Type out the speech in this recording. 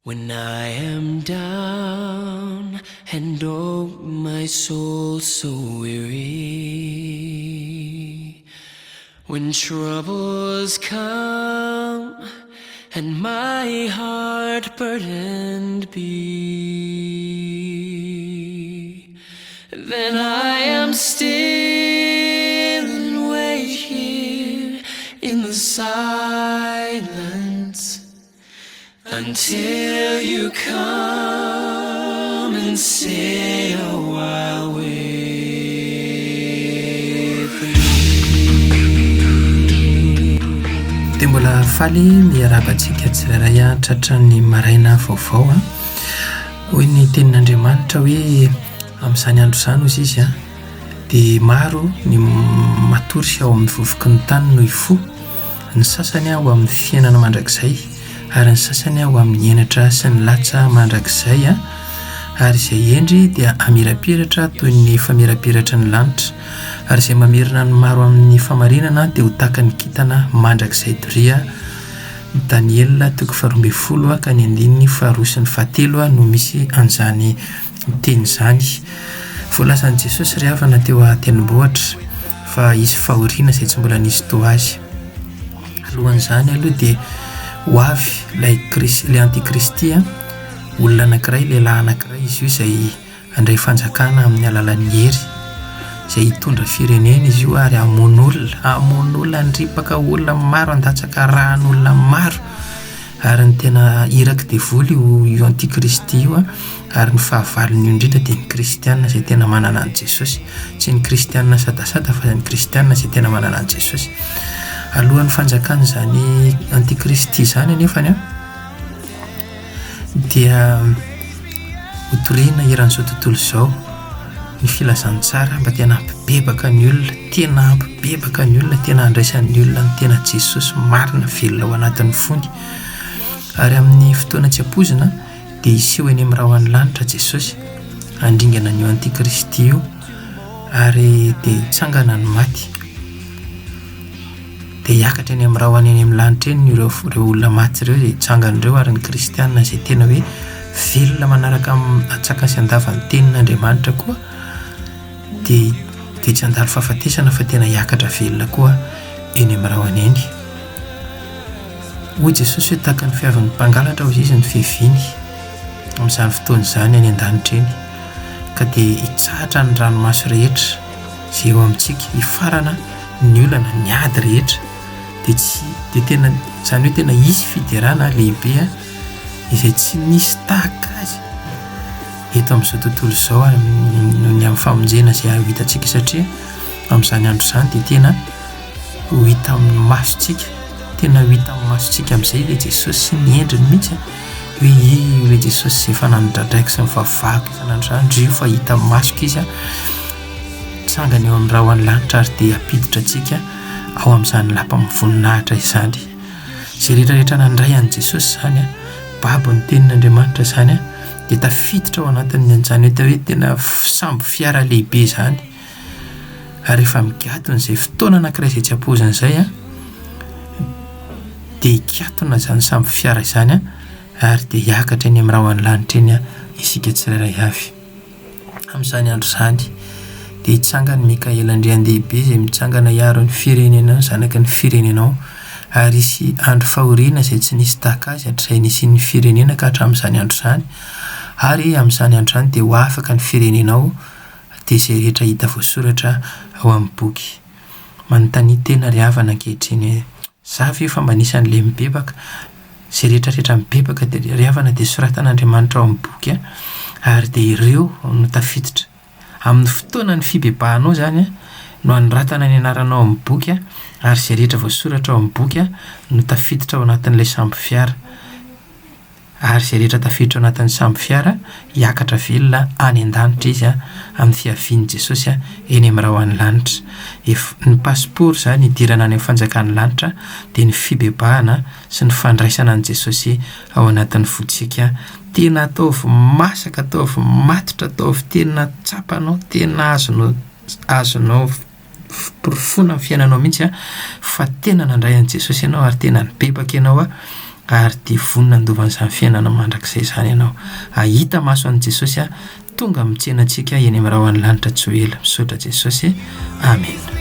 When I am down and oh my soul so weary, when troubles come and my heart burdened be, then I am still and wait here in the silence until you come and say a while with me. Dia mbola faly miarabantsika tsirairay tratra ny maraina vaovao a. Hoy ny tenin'Andriamanitra hoe amin'izany andro izany ozy izy a, dia maro ny matory sy ao amin'ny vovoky ny tany noho ifo, ny sasany ao amin'ny fiainana mandrakizay ary ny sasany ao amin'ny henatra sy ny latsa mandrakizay a, ary izay endry dia amirapiratra toy ny famirapiratra ny lanitra, ary izay mamerina ny maro amin'ny famarinana dia ho tahaka ny kintana mandrakizay doria. Daniel toko 12 ka ny 9:7 no misy an'izany teny izany. Voalazan'i Jesosy ry havana teo an-tendrombohitra fa izy fahoriana izay tsy mbola nisy toa azy. Alohan'izany aloha dia ho avy ilay antikristy, olona anankiray, lehilahy anankiray izy io izay handray fanjakana amin'ny alalan'ny hery, izay hitondra firenena izy io ary hamono olona handripaka olona maro, handatsaka rahan'olona maro. Ary ny tena iraka dia voly io antikristy io ary ny fahavalony indrindra dia ny kristianina izay tena manana an' Jesosy, tsy ny kristianina sadasada fa ny kristianina izay tena manana an' Jesosy. Alohan'ny fanjakana izany antikristy izany anefany a, dia hotoriana eran'izao tontolo izao ny filazantsara mba tena hampibebaka ny olona, tena hampibebaka ny olona, tena handraisan'ny olona ny tena Jesosy marina velona ao anatin'ny fony. Ary amin'ny fotoana tsy ampoizina dia iseho eny amin'ny rahoan'ny lanitra Jesosy handringana an'io antikristy io, ary dia hitsangana ny maty, dia hiakatra eny amin'ny rahoany eny amin'ny lanitra eny ireo olona maty ireo izay hitsangan'ireo, ary ny kristianina izay tena hoe velona manaraka atsaka sy andavan'ny tenin'Andriamanitra koa dia tsy handalo fahafatesana fa tena hiakatra velona koa eny amin'ny rahoany eny. Hoy Jesosy hoe tahaka ny fihavan'ny mpangalatra hozy izy ny fiheviany amin'izany fotoana izany any an-danitra eny, ka dia hitsahatra ny ranomaso rehetra izay eo amintsika, hifarana ny olana, ny ady rehetra, dia tena izany hoe tena hisy fiderana lehibe izay tsy nisy tahaka azy eto amin'izao tontolo izao noho ny amin'ny famonjena izay ho hitantsika, satria amin'izany andro izany dia tena ho hita amin'ny masontsika, tena ho hita amin'ny masontsika amin'izay ilay Jesosy sy ny endriny mihitsy hoe ilay Jesosy izay efa nanodradraiky sy mivavahako isan'andro izany, io fa hita amin'ny masoko izy tsangany eo amin'ny rahoan'ny lanitra, ary dia hampiditra antsika ao amin'izany lapa mivoninahitra izany. Izay rehetrarehetra nandray an'i Jesosy izany babo ny tenin'Andriamanitra izany dia tafiditra ao anatin'ny an'izany hoe tena sambo fiara lehibe izany, ary rehefa mikatona izay fotoana anankiray izay tsy ampoizina izay dia hikatona izany sambo fiara izany ary dia hiakatra eny amin'ny rahoan'ny lanitra eny isika tsirairay avy. Amin'izany andro izany dia hitsangana Mikaela Andriandehibe izay mitsangana hiaro ny firenenao, zanaky ny firenenao, ary isy andro fahoriana izay tsy nisy tahaka azy hatr'izay nisy ny firenena ka hatramin'izany andro izany. Ary amin'izany andro izany dia ho afaka ny firenenao dia izay rehetra hita voasoratra ao amin'ny boky. Manontany tena ry havana ankehitriny za ve fa mba nisy an'ilay mibebaka, izay rehetrarehetra mibebaka dia ry havana dia soratan'Andriamanitra ao amin'ny boky ary dia ireo no tafiditra amin'ny fotoana ny fibebahanao izany no anoratana ny anaranao amin'ny boky, ary izay rehetra voasoratra ao amin'ny boky no tafiditra ao anatin'ilay sambo fiara, ary izay rehetra tafiditra ao anatin'ny sambo fiara hiakatra velona any an-danitra izy amin'ny fiavian'i Jesosy eny amin'ny rahoan'ny lanitra. Ny pasiporo izany hidirana any amin'ny fanjakan'ny lanitra dia ny fibebahana sy ny fandraisana an'i Jesosy ao anatin'ny fotsika. Tena ataovy masaka, ataovy matotra, ataovy tena tsapanao, tena azonao porofona amin'ny fiainanao mihitsy fa tena nandray an'i Jesosy ianao, ary tena nibebaka ianao ary dia vonina ndovan'izany fiainana mandrakizay izany ianao. Ahita maso an'i Jesosy tonga mitsenantsika eny amin'ny raha ho any lanitra tsy ho ela. Misaotra Jesosy. Amen.